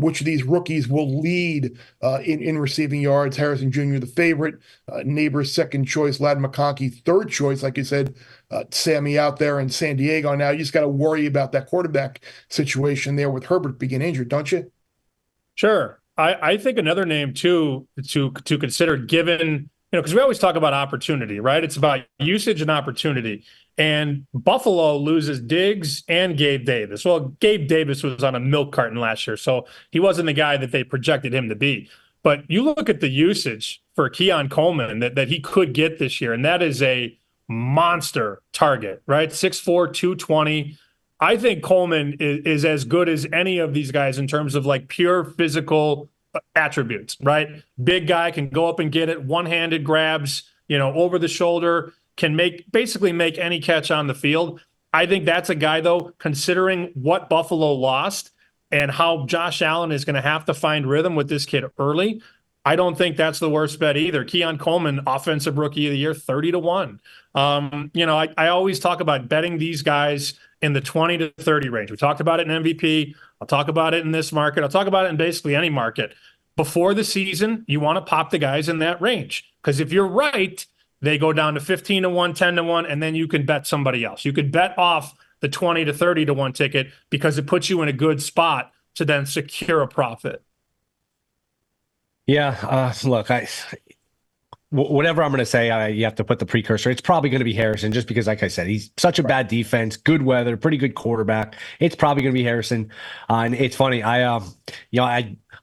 which of these rookies will lead in receiving yards. Harrison Jr., the favorite, Neighbors second choice, Ladd McConkey third choice. Like you said, Sammy out there in San Diego now. You just got to worry about that quarterback situation there with Herbert being injured, don't you? Sure. I think another name too to consider, given, because we always talk about opportunity, right? It's about usage and opportunity. And Buffalo loses Diggs and Gabe Davis. Well, Gabe Davis was on a milk carton last year, so he wasn't the guy that they projected him to be. But you look at the usage for Keon Coleman that he could get this year, and that is a monster target, right? 6'4", 220. I think Coleman is as good as any of these guys in terms of like pure physical attributes, right? Big guy, can go up and get it, one-handed grabs, over the shoulder, can basically make any catch on the field. I think that's a guy, though, considering what Buffalo lost and how Josh Allen is going to have to find rhythm with this kid early. I don't think that's the worst bet either. Keon Coleman, offensive rookie of the year, 30-1. I always talk about betting these guys in the 20 to 30 range. We talked about it in MVP. I'll talk about it in this market. I'll talk about it in basically any market. Before the season, you want to pop the guys in that range, because if you're right, they go down to 15-1, 10-1, and then you can bet somebody else. You could bet off the 20 to 30-1 ticket because it puts you in a good spot to then secure a profit. Yeah, look, whatever I'm going to say, you have to put the precursor. It's probably going to be Harrison, just because, like I said, he's such a bad defense, good weather, pretty good quarterback. It's probably going to be Harrison. And it's funny,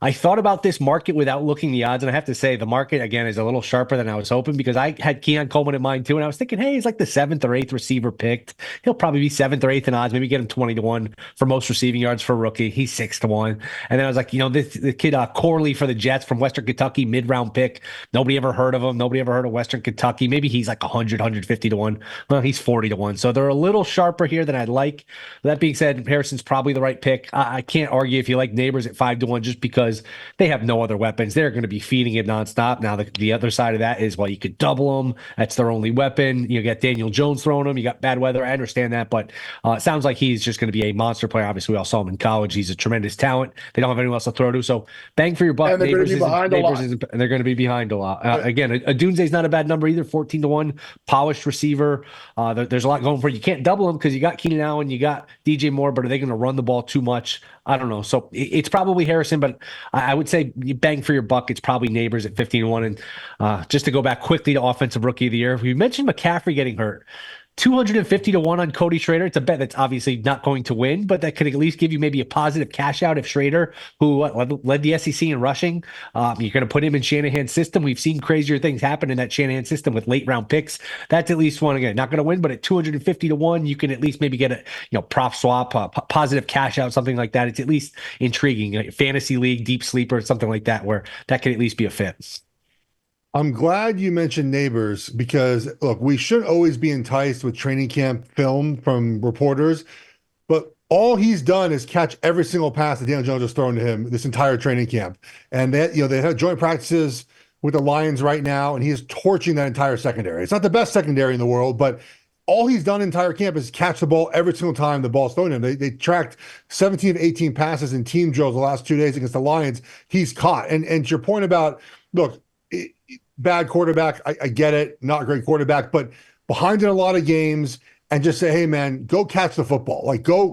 I thought about this market without looking the odds, and I have to say the market, again, is a little sharper than I was hoping, because I had Keon Coleman in mind too, and I was thinking, hey, he's like the 7th or 8th receiver picked. He'll probably be 7th or 8th in odds, maybe get him 20-1 for most receiving yards for a rookie. He's 6-1. And then I was like, the kid Corley for the Jets from Western Kentucky, mid-round pick. Nobody ever heard of him. Nobody ever heard of Western Kentucky. Maybe he's like 150-1. Well, he's 40-1. So they're a little sharper here than I'd like. That being said, Harrison's probably the right pick. I can't argue if you like Neighbors at 5-1, just because they have no other weapons. They're going to be feeding him nonstop. Now, the other side of that is, well, you could double them. That's their only weapon. You got Daniel Jones throwing them. You got bad weather. I understand that, but it sounds like he's just going to be a monster player. Obviously, we all saw him in college. He's a tremendous talent. They don't have anyone else to throw to. So bang for your buck. And they're going to be behind a lot. And they're going to be behind a lot. Again, Adunze's not a bad number either, 14-1, polished receiver. There's a lot going for you. You can't double him because you got Keenan Allen, you got DJ Moore, but are they going to run the ball too much? I don't know. So it's probably Harrison, but I would say you bang for your buck. It's probably Neighbors at 15-1. And just to go back quickly to offensive rookie of the year, we mentioned McCaffrey getting hurt. 250-1 on Cody Schrader. It's a bet that's obviously not going to win, but that could at least give you maybe a positive cash out if Schrader, who led the SEC in rushing, you're going to put him in Shanahan's system. We've seen crazier things happen in that Shanahan system with late round picks. That's at least one. Again, not going to win, but at 250-1, you can at least maybe get a prop swap, positive cash out, something like that. It's at least intriguing. Fantasy league, deep sleeper, something like that, where that could at least be a fit. I'm glad you mentioned Neighbors, because look, we should always be enticed with training camp film from reporters, but all he's done is catch every single pass that Daniel Jones has thrown to him this entire training camp. And they have joint practices with the Lions right now, and he is torching that entire secondary. It's not the best secondary in the world, but all he's done entire camp is catch the ball every single time the ball's thrown to him. They tracked 17 of 18 passes in team drills the last 2 days against the Lions. He's caught. And to your point about, look, bad quarterback, I get it, not a great quarterback, but behind in a lot of games, and just say, hey man, go catch the football. Like go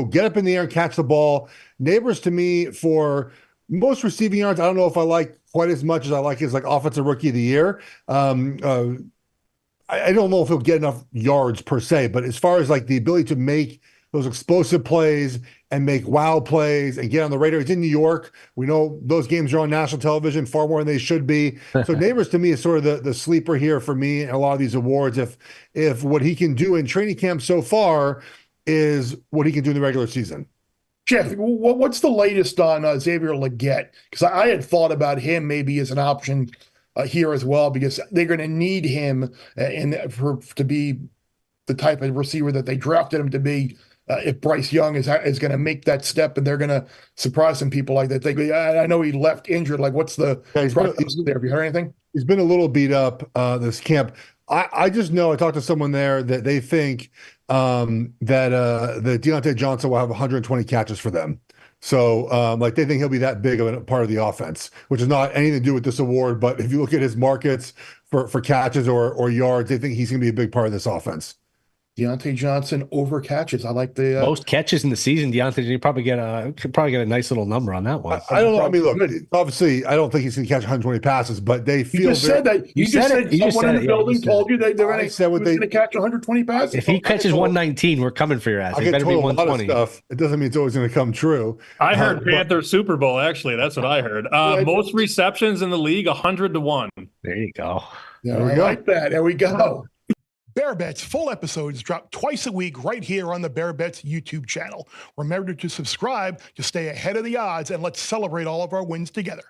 get up in the air and catch the ball. Neighbors, to me, for most receiving yards, I don't know if I like quite as much as I like his like offensive rookie of the year. I don't know if he'll get enough yards per se, but as far as like the ability to make those explosive plays and make wow plays and get on the radar. It's in New York. We know those games are on national television far more than they should be. So Neighbors, to me, is sort of the sleeper here for me in a lot of these awards. If what he can do in training camp so far is what he can do in the regular season. Geoff, what's the latest on Xavier Legette? Because I had thought about him maybe as an option here as well, because they're going to need him to be the type of receiver that they drafted him to be. If Bryce Young is going to make that step, and they're going to surprise some people like that. I know he left injured. Like, what's the process there? Have you heard anything? He's been a little beat up this camp. I just know I talked to someone there that they think that Deontay Johnson will have 120 catches for them. So, like they think he'll be that big of a part of the offense, which is not anything to do with this award. But if you look at his markets for catches or yards, they think he's going to be a big part of this offense. Deontay Johnson over catches. I like the Most catches in the season, Deontay. You could probably get a nice little number on that one. I don't know. I mean, look, obviously, I don't think he's going to catch 120 passes, but they feel. You just said that. You just said someone in the building told you that they're going to catch 120 passes. If he catches 119, we're coming for your ass. I It better be a lot of 120. stuff. It doesn't mean it's always going to come true. I heard Panther Super Bowl. Actually, that's what I heard. Most receptions in the league, 100-1. There you go. Yeah, I like that. There we go. Bear Bets full episodes drop twice a week right here on the Bear Bets YouTube channel. Remember to subscribe to stay ahead of the odds, and let's celebrate all of our wins together.